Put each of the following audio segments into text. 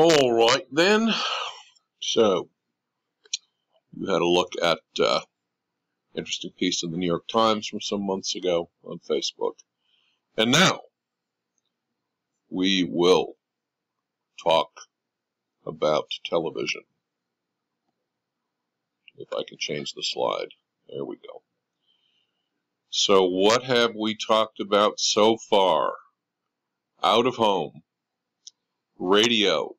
All right, then. So, you had a look at interesting piece in the New York Times from some months ago on Facebook. And now, we will talk about television. If I can change the slide. There we go. So, what have we talked about so far? Out of home, radio,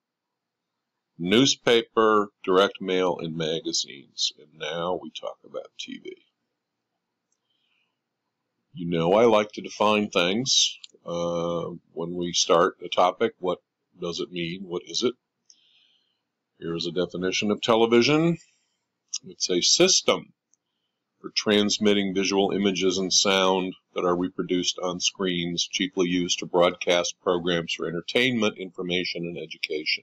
newspaper, direct mail, and magazines. And now we talk about TV. You know I like to define things. When we start a topic, what does it mean? What is it? Here's a definition of television. It's a system for transmitting visual images and sound that are reproduced on screens, chiefly used to broadcast programs for entertainment, information, and education.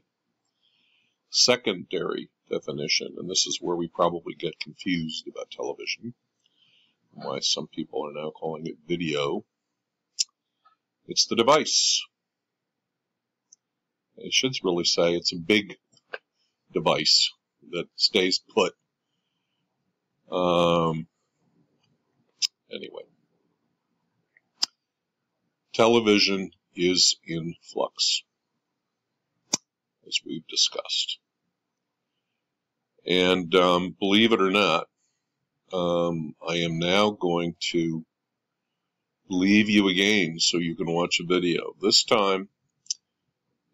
Secondary definition, and this is where we probably get confused about television, why some people are now calling it video. It's the device. I should really say it's a big device that stays put. Anyway, television is in flux, as we've discussed. And believe it or not, I am now going to leave you a game so you can watch a video. This time,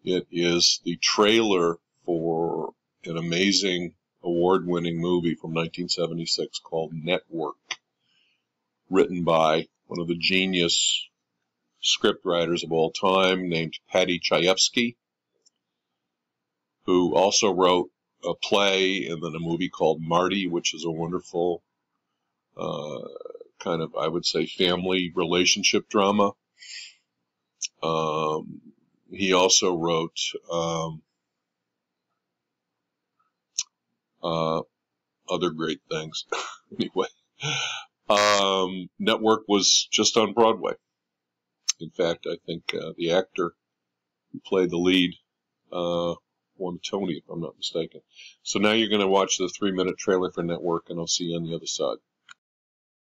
it is the trailer for an amazing award-winning movie from 1976 called Network, written by one of the genius scriptwriters of all time named Paddy Chayefsky, who also wrote a play and then a movie called Marty, which is a wonderful kind of, I would say, family relationship drama. He also wrote other great things. Anyway, Network was just on Broadway. In fact, I think the actor who played the lead won a Tony, if I'm not mistaken. So now you're going to watch the 3-minute trailer for Network, and I'll see you on the other side.